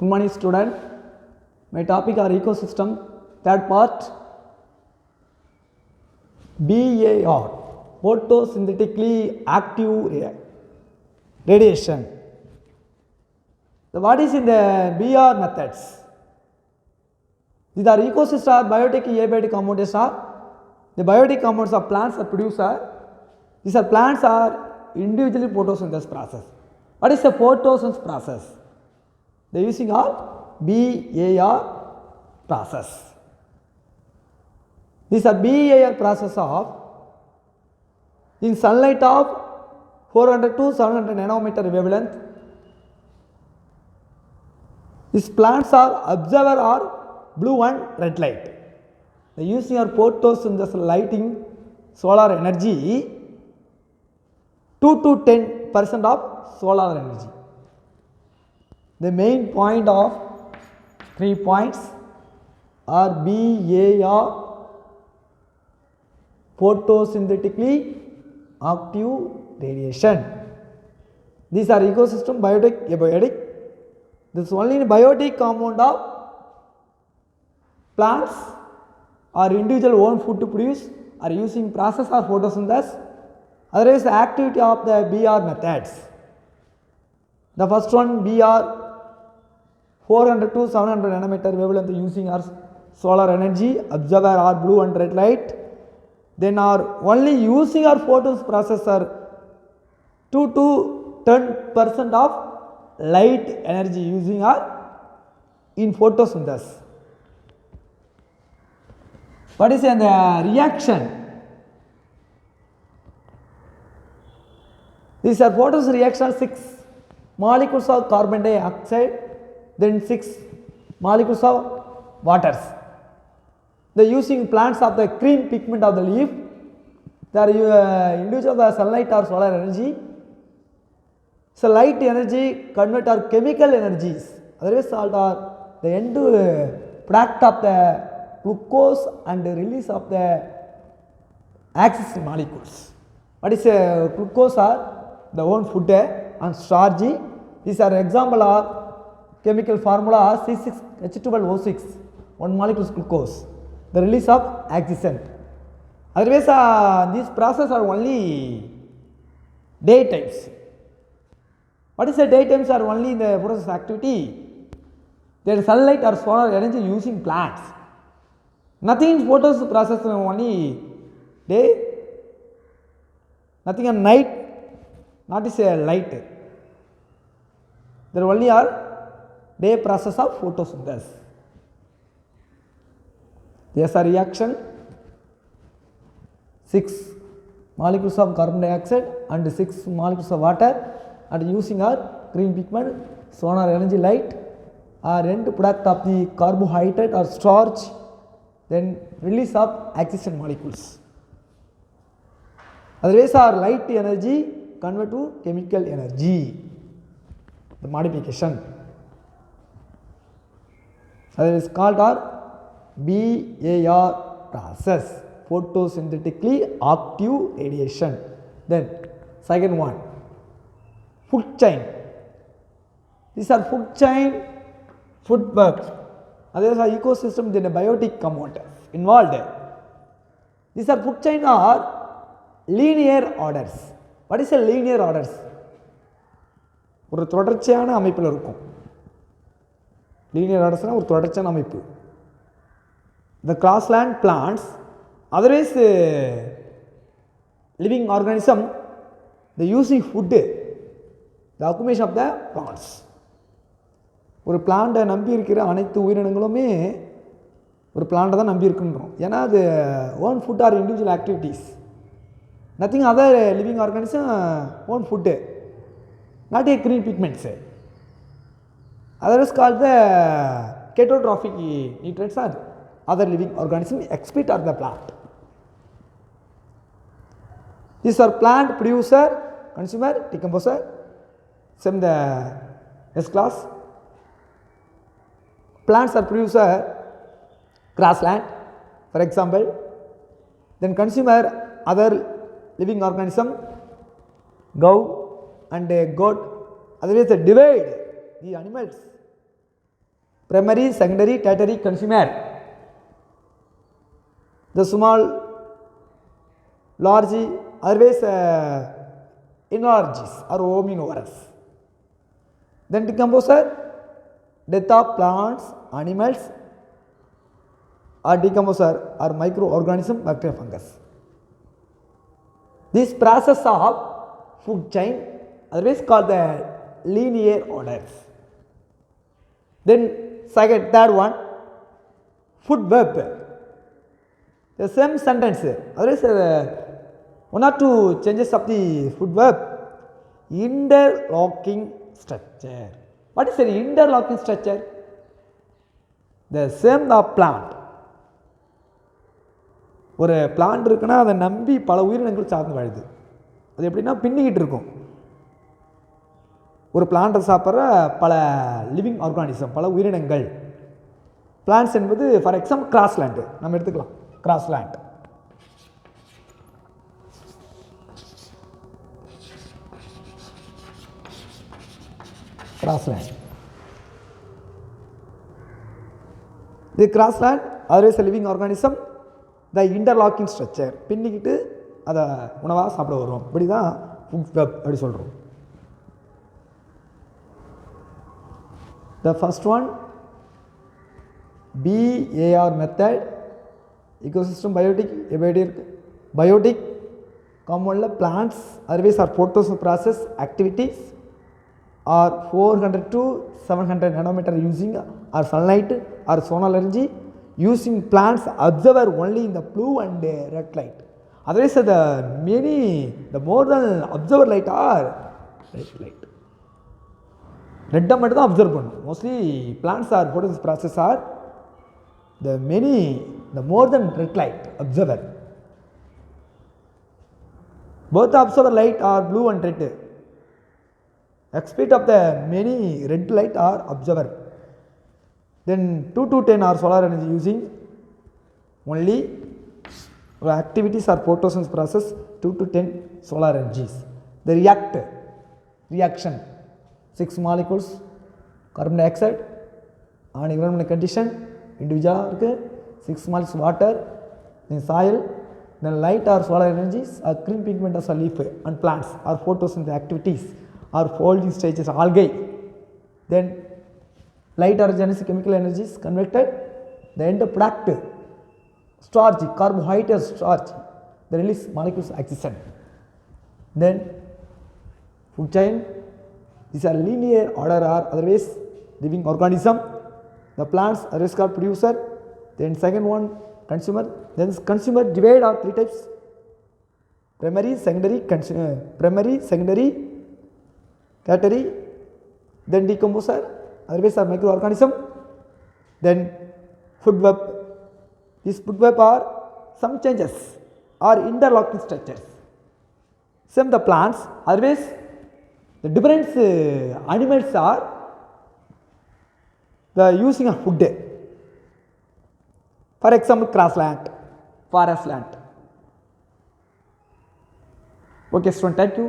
Good morning student. My topic are ecosystem. Third part BAR, photosynthetically active radiation. So what is in the BR methods? These are ecosystem or biotic abiotic compounds are the biotic compounds of plants are producer. These are plants are individually photosynthesis process. What is the photosynthesis process? The using of BAR process. These are BAR process of in sunlight of 400 to 700 nanometer wavelength. These plants are observer or blue and red light. The using of photosynthesis lighting solar energy 2 to 10% of solar energy. The main point of 3 points are BAR, photosynthetically active radiation. These are ecosystem, biotic, abiotic. This is only biotic compound of plants or individual own food to produce are using process or photosynthesis. Otherwise, the activity of the BR methods. The first one BR 400 to 700 nanometer wavelength using our solar energy, observer or blue and red light. Then are only using our photos processor 2 to 10% of light energy using our in photosynthesis. What is the reaction? These are photosynthesis reaction 6 molecules of carbon dioxide, then 6 molecules of waters. They are using plants of the green pigment of the leaf. They are individual of the sunlight or solar energy. So light energy convert our chemical energies. Otherwise, salt are the end product of the glucose and the release of the axis molecules. What is glucose are the own food and starchy. These are example of chemical formula are C6H12O6, one molecule is glucose. The release of oxygen. Otherwise, these processes are only daytimes. What is the daytimes are only in the process activity? There is sunlight or solar energy using plants. Nothing in photosynthesis process only day. Nothing at night. Not is a light. There only are day process of photosynthesis. There's a reaction 6 molecules of carbon dioxide and 6 molecules of water and using our green pigment, solar energy light are end product of the carbohydrate or starch, then release of oxygen molecules. Otherwise, our light energy convert to chemical energy, the modification. That is called our BAR process, photosynthetically active radiation. Then second one, food chain. These are food chain, food web. Others are ecosystem, then a biotic compound involved. These are food chain are linear orders. What is a linear orders? ஒரு தொடர்ச்சியான அமைப்பில் இருக்கும். Linear orders ஒரு தொடர்ச்சியான அமைப்பு. The grassland plants, otherwise living organism, they using food, the accumulation of the plants. ஒரு பிளான்ட்டை நம்பி இருக்கிற அனைத்து உயிரினங்களுமே ஒரு பிளான்ட்டை தான் நம்பி இருக்குன்றோம். ஏன்னா அது own food or individual activities. Nothing other living organism own food, not a green pigments. Others called the catotrophic nutrients are other living organisms excrete of the plant. These are plant producer, consumer, decomposer. Same the S class. Plants are producer, grassland, for example. Then consumer, other living organism, cow and goat. Otherwise, they divide the animals primary, secondary, tertiary, consumer. The small, large, otherwise enlarges or omnivorous. Then decomposer, death of plants, animals, or decomposer or microorganism, bacteria, fungus. This process of food chain, otherwise called the linear orders. Then third one, food web. The same sentence, otherwise one or two changes of the food web. Interlocking structure. What is an interlocking structure? The same the plant. ஒரு plant இருக்குன்னா அதை நம்பி பல உயிரினங்கள் சார்ந்து வாழுது. அது எப்படின்னா பின்னிக்கிட்டு இருக்கும். ஒரு பிளான்ட்டை சாப்பிட்ற பல லிவிங் ஆர்கானிசம், பல உயிரினங்கள். பிளான்ட்ஸ் என்பது ஃபார் எக்ஸாம்பிள் கிராஸ்லேண்டு நம்ம எடுத்துக்கலாம். Grassland, grassland. இது grassland, otherwise living organism. The interlocking structure, பின்னிக்கிட்டு அதை உணவாக சாப்பிட வரும். இப்படி தான் ஃபுட் வெப் அப்படி சொல்கிறோம். The first one BAR method, ecosystem biotic, abiotic. Biotic commonly plants, otherwise are photosynthesis activities are 400 to 700 nanometer using or sunlight or solar energy, using plants observer only in the blue and red light. Otherwise the more than observer light are red light. Red மட்டும் தான் observe பண்ணும். Mostly plants are photosynthesis are the more than red light observer. Both observer light are blue and red. Except of the many red light are observer. Then 2 to 10 are solar energy using only activities are photosynthesis process. 2 to 10 solar energies. The reaction 6 molecules carbon dioxide on environmental condition individual 6 molecules water, then soil, then light or solar energies or green pigment of leaf and plants or photosynthetic activities or folding stages algae. Then light or genetic chemical energies converted, the end product starch, carbohydrate starch, the release molecules oxygen. Then food chain, these are linear order or otherwise living organism. The plants are called producer. Then second one consumer. Then consumer divide are 3 types: primary, secondary, tertiary. Then decomposer, otherwise are microorganism. Then food web. These food web are some changes or interlocking structures. Same the plants, otherwise the different animals are the using of food. For example, grassland, forest land. Okay, student, thank you.